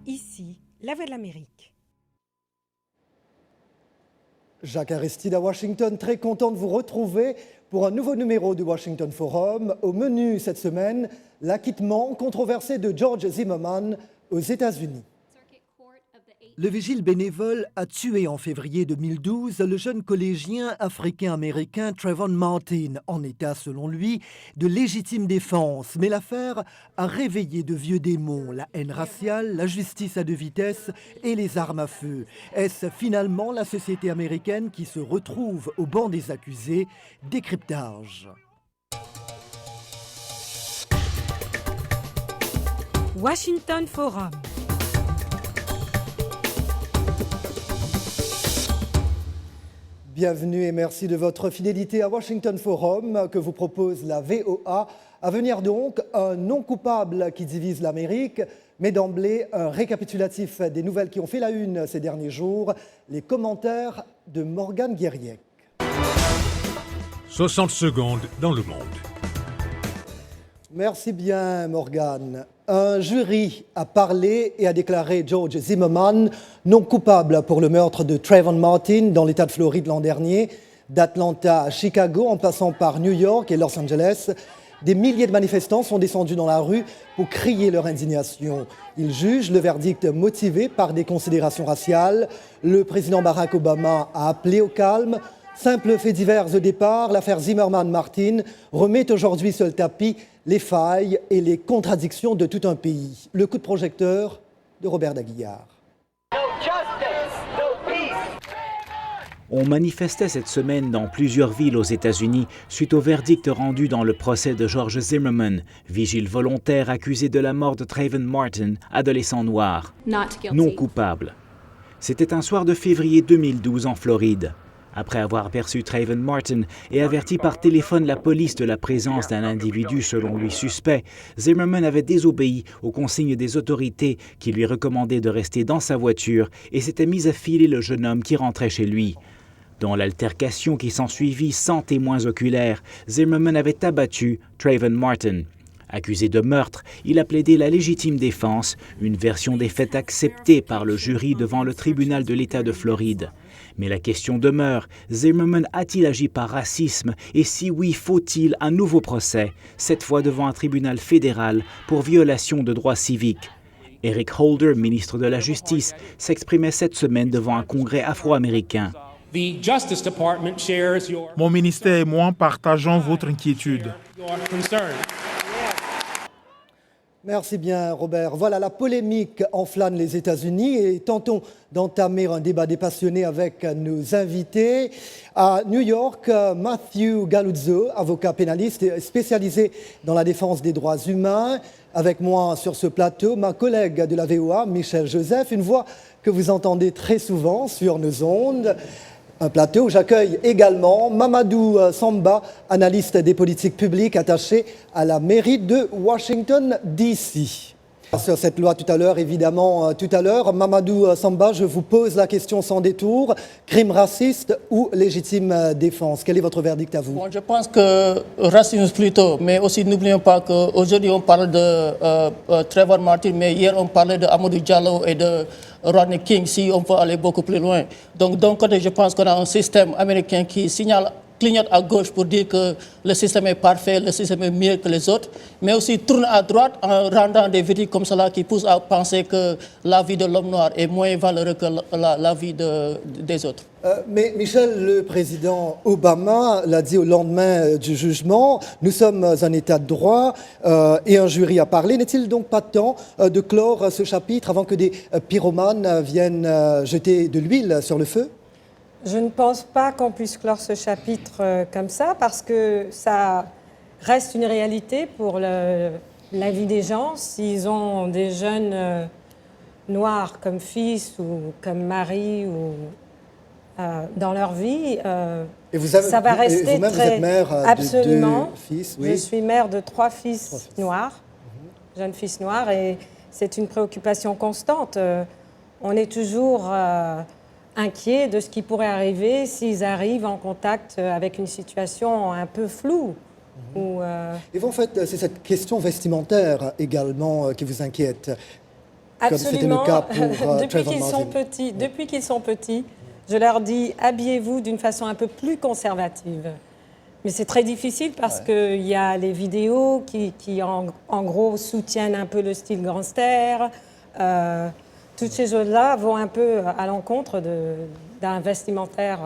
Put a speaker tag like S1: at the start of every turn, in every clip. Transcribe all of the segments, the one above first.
S1: Ici, la Voix de l'Amérique.
S2: Jacques Aristide à Washington, très content de vous retrouver pour un nouveau numéro du Washington Forum. Au menu cette semaine, l'acquittement controversé de George Zimmerman aux États-Unis. Le vigile bénévole a tué en février 2012 le jeune collégien africain-américain Trayvon Martin, en état, selon lui, de légitime défense. Mais l'affaire a réveillé de vieux démons, la haine raciale, la justice à deux vitesses et les armes à feu. Est-ce finalement la société américaine qui se retrouve au banc des accusés? Décryptage.
S1: Washington Forum.
S2: Bienvenue et merci de votre fidélité à Washington Forum que vous propose la VOA. À venir donc, un non coupable qui divise l'Amérique, mais d'emblée un récapitulatif des nouvelles qui ont fait la une ces derniers jours, les commentaires de Morgane Guériec.
S3: 60 secondes dans le monde.
S2: Merci bien, Morgane. Un jury a parlé et a déclaré George Zimmerman non coupable pour le meurtre de Trayvon Martin dans l'État de Floride l'an dernier. D'Atlanta à Chicago, en passant par New York et Los Angeles, des milliers de manifestants sont descendus dans la rue pour crier leur indignation. Ils jugent le verdict motivé par des considérations raciales. Le président Barack Obama a appelé au calme. Simple fait divers au départ, l'affaire Zimmerman-Martin remet aujourd'hui sur le tapis les failles et les contradictions de tout un pays. Le coup de projecteur de Robert Daguillard.
S4: On manifestait cette semaine dans plusieurs villes aux États-Unis suite au verdict rendu dans le procès de George Zimmerman, vigile volontaire accusé de la mort de Trayvon Martin, adolescent noir, non coupable. C'était un soir de février 2012 en Floride. Après avoir aperçu Trayvon Martin et averti par téléphone la police de la présence d'un individu selon lui suspect, Zimmerman avait désobéi aux consignes des autorités qui lui recommandaient de rester dans sa voiture et s'était mis à filer le jeune homme qui rentrait chez lui. Dans l'altercation qui s'ensuivit sans témoins oculaires, Zimmerman avait abattu Trayvon Martin. Accusé de meurtre, il a plaidé la légitime défense, une version des faits acceptée par le jury devant le tribunal de l'État de Floride. Mais la question demeure, Zimmerman a-t-il agi par racisme et si oui, faut-il un nouveau procès, cette fois devant un tribunal fédéral pour violation de droits civiques? Eric Holder, ministre de la Justice, s'exprimait cette semaine devant un congrès afro-américain.
S5: Mon ministère et moi partageons votre inquiétude.
S2: Merci bien, Robert. Voilà, la polémique enflamme les États-Unis et tentons d'entamer un débat dépassionné avec nos invités. À New York, Matthew Galuzzo, avocat pénaliste spécialisé dans la défense des droits humains. Avec moi sur ce plateau, ma collègue de la VOA, Michel Joseph, une voix que vous entendez très souvent sur nos ondes. Un plateau où j'accueille également Mamadou Samba, analyste des politiques publiques attaché à la mairie de Washington, D.C. Sur cette loi tout à l'heure, évidemment, Mamadou Samba, je vous pose la question sans détour. Crime raciste ou légitime défense? Quel est votre verdict à vous?
S6: Bon, je pense que racisme plutôt, mais aussi n'oublions pas qu'aujourd'hui on parle de Trayvon Martin, mais hier on parlait de Amadou Diallo et de Rodney King, si on peut aller beaucoup plus loin. Donc d'un côté, je pense qu'on a un système américain qui clignote à gauche pour dire que le système est parfait, le système est mieux que les autres, mais aussi tourne à droite en rendant des verdicts comme cela qui poussent à penser que la vie de l'homme noir est moins valeureuse que la vie des autres.
S2: Mais Michel, le président Obama l'a dit au lendemain du jugement, nous sommes un État de droit et un jury a parlé. N'est-il donc pas temps de clore ce chapitre avant que des pyromanes viennent jeter de l'huile sur le feu?
S7: Je ne pense pas qu'on puisse clore ce chapitre comme ça parce que ça reste une réalité pour la vie des gens. S'ils ont des jeunes noirs comme fils ou comme mari ou dans leur vie, ça va rester
S2: vous-même,
S7: très...
S2: Vous êtes mère
S7: Absolument.
S2: de 2 fils, oui.
S7: Je suis mère de 3 fils noirs, jeunes fils noirs, et c'est une préoccupation constante. On est toujours inquiet de ce qui pourrait arriver s'ils arrivent en contact avec une situation un peu floue.
S2: Et vous, en fait, c'est cette question vestimentaire également qui vous inquiète.
S7: Absolument.
S2: comme c'était le cas pour
S7: depuis
S2: Trayvon
S7: qu'ils
S2: Martin.
S7: sont petits, je leur dis habillez-vous d'une façon un peu plus conservative. Mais c'est très difficile parce qu'il y a les vidéos qui en gros soutiennent un peu le style gangster. Toutes ces choses-là vont un peu à l'encontre d'un vestimentaire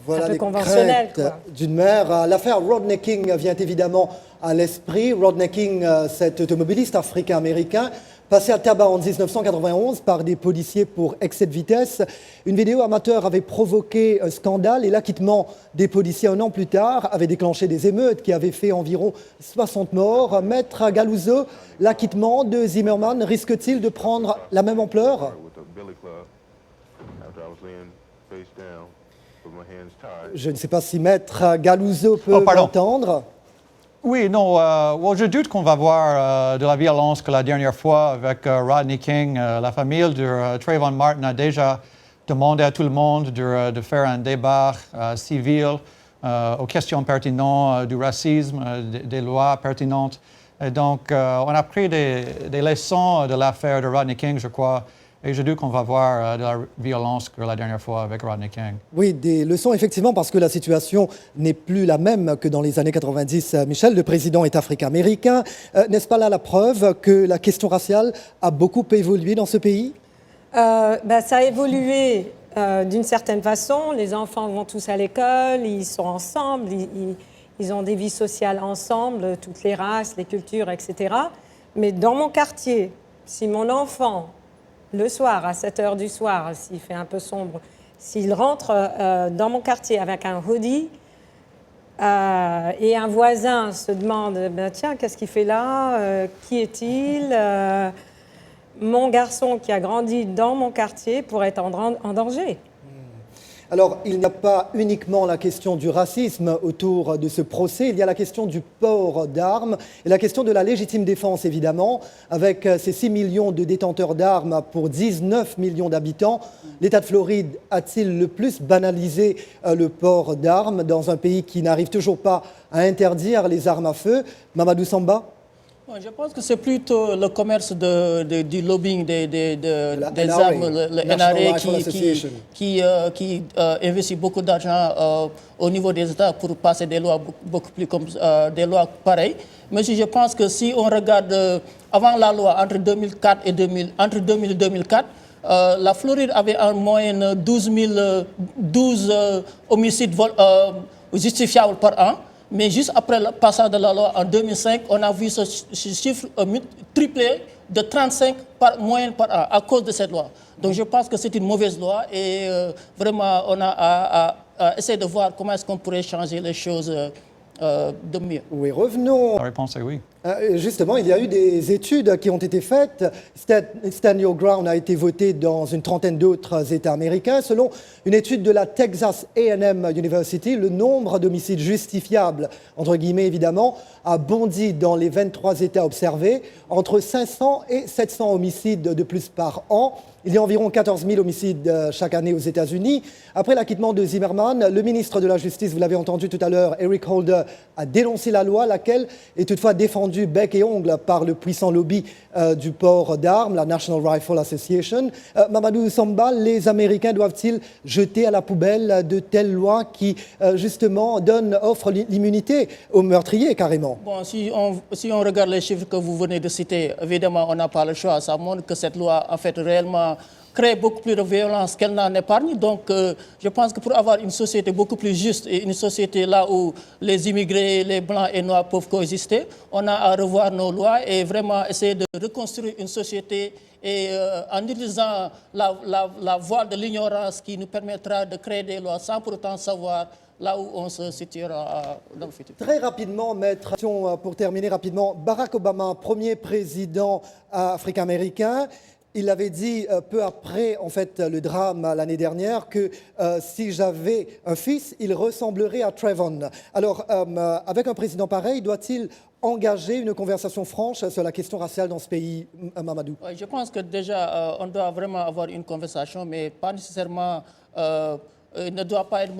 S2: Voilà
S7: un peu
S2: les
S7: conventionnel.
S2: craintes d'une mère. L'affaire Rodney King vient évidemment à l'esprit. Rodney King, cet automobiliste africain-américain, passé à tabac en 1991 par des policiers pour excès de vitesse. Une vidéo amateur avait provoqué un scandale et l'acquittement des policiers un an plus tard avait déclenché des émeutes qui avaient fait environ 60 morts. Maître Galuso, l'acquittement de Zimmerman risque-t-il de prendre la même ampleur ? Je ne sais pas si Maître Galuso peut m'entendre.
S8: Oui, non, je doute qu'on va voir de la violence que la dernière fois avec Rodney King. La famille de Trayvon Martin a déjà demandé à tout le monde de faire un débat civil aux questions pertinentes du racisme, des lois pertinentes. Et donc, on a pris des leçons de l'affaire de Rodney King, je crois. Et je doute qu'on va voir de la violence que la dernière fois avec Rodney King.
S2: Oui, des leçons effectivement parce que la situation n'est plus la même que dans les années 90. Michel, le président est africain-américain. N'est-ce pas là la preuve que la question raciale a beaucoup évolué dans ce pays ?
S7: Ça a évolué d'une certaine façon. Les enfants vont tous à l'école, ils sont ensemble, ils ont des vies sociales ensemble, toutes les races, les cultures, etc. Mais dans mon quartier, si mon enfant... le soir, à 7 h du soir, s'il fait un peu sombre, s'il rentre dans mon quartier avec un hoodie et un voisin se demande tiens, qu'est-ce qu'il fait là qui est-il mon garçon qui a grandi dans mon quartier pourrait être en danger.
S2: Alors, il n'y a pas uniquement la question du racisme autour de ce procès, il y a la question du port d'armes et la question de la légitime défense, évidemment. Avec ces 6 millions de détenteurs d'armes pour 19 millions d'habitants, l'État de Floride a-t-il le plus banalisé le port d'armes dans un pays qui n'arrive toujours pas à interdire les armes à feu ? Mamadou Samba ?
S6: Je pense que c'est plutôt le commerce du lobbying des
S2: NRA,
S6: armes, le NRA qui investit beaucoup d'argent au niveau des États pour passer des lois beaucoup plus comme des lois pareilles. Mais je pense que si on regarde avant la loi, entre 2000 et 2004, la Floride avait en moyenne 12 homicides justifiables par an. Mais juste après le passage de la loi en 2005, on a vu ce chiffre triplé de 35 moyenne par an à cause de cette loi. Donc je pense que c'est une mauvaise loi et vraiment on a à essayer de voir comment est-ce qu'on pourrait changer les choses de mieux.
S2: Oui, revenons.
S8: La réponse est oui.
S2: Justement, il y a eu des études qui ont été faites. Stand Your Ground a été voté dans une trentaine d'autres États américains. Selon une étude de la Texas A&M University, le nombre d'homicides justifiables, entre guillemets évidemment, a bondi dans les 23 États observés. Entre 500 et 700 homicides de plus par an. Il y a environ 14 000 homicides chaque année aux États-Unis. Après l'acquittement de Zimmerman, le ministre de la Justice, vous l'avez entendu tout à l'heure, Eric Holder, a dénoncé la loi, laquelle est toutefois défendue bec et ongle par le puissant lobby du port d'armes, la National Rifle Association. Mamadou Samba, les Américains doivent-ils jeter à la poubelle de telles lois qui, justement, offrent l'immunité aux meurtriers, carrément ?
S6: Bon, si on regarde les chiffres que vous venez de citer, évidemment, on n'a pas le choix. Ça montre que cette loi, en fait, réellement crée beaucoup plus de violence qu'elle n'en épargne. Donc, je pense que pour avoir une société beaucoup plus juste et une société là où les immigrés, les blancs et noirs peuvent coexister, on a à revoir nos lois et vraiment essayer de reconstruire une société et en utilisant la voie de l'ignorance qui nous permettra de créer des lois sans pour autant savoir là où on se situera dans le futur.
S2: Très rapidement, maître, pour terminer rapidement, Barack Obama, premier président africain-américain, il avait dit peu après en fait, le drame l'année dernière que si j'avais un fils, il ressemblerait à Trayvon. Alors, avec un président pareil, doit-il engager une conversation franche sur la question raciale dans ce pays, Mamadou ?
S6: Je pense que déjà, on doit vraiment avoir une conversation, mais pas nécessairement... ne doit pas être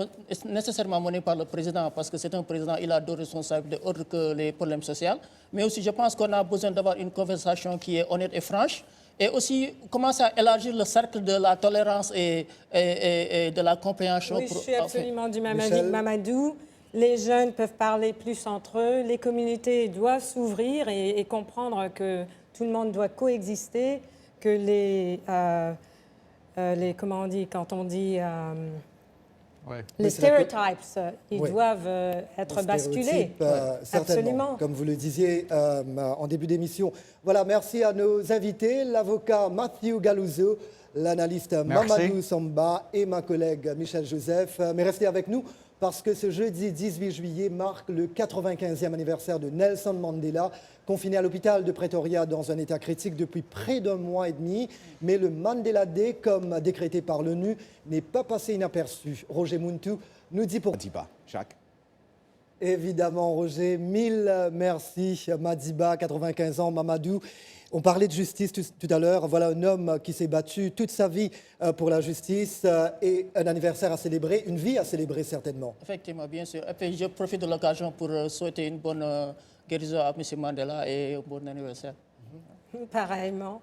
S6: nécessairement mené par le président, parce que c'est un président, il a d'autres responsabilités autres que les problèmes sociaux. Mais aussi, je pense qu'on a besoin d'avoir une conversation qui est honnête et franche, et aussi commencer à élargir le cercle de la tolérance et de la compréhension.
S7: Oui, je suis absolument du même avis
S2: Michel.
S7: que Mamadou. Les jeunes peuvent parler plus entre eux, les communautés doivent s'ouvrir et comprendre que tout le monde doit coexister, que les comment on dit, quand on dit...
S8: Ouais.
S7: les
S2: Oui, c'est la
S7: stéréotypes, ils
S2: Oui.
S7: doivent être
S2: Les
S7: basculés.
S2: stéréotypes, certainement,
S7: Absolument.
S2: comme vous le disiez en début d'émission. Voilà, merci à nos invités, l'avocat Matthew Galuzzo, l'analyste Mamadou Samba et ma collègue Michel Joseph. Mais restez avec nous parce que ce jeudi 18 juillet marque le 95e anniversaire de Nelson Mandela, confiné à l'hôpital de Pretoria dans un état critique depuis près d'un mois et demi. Mais le Mandela Day, comme décrété par l'ONU, n'est pas passé inaperçu. Roger Muntu nous dit pourquoi.
S9: Madiba, Jacques.
S2: Évidemment, Roger, mille merci. Madiba, 95 ans, Mamadou. On parlait de justice tout à l'heure. Voilà un homme qui s'est battu toute sa vie pour la justice et un anniversaire à célébrer, une vie à célébrer certainement.
S6: Effectivement, bien sûr. Et puis, je profite de l'occasion pour souhaiter une bonne guérison à M. Mandela et un bon anniversaire.
S7: Pareillement.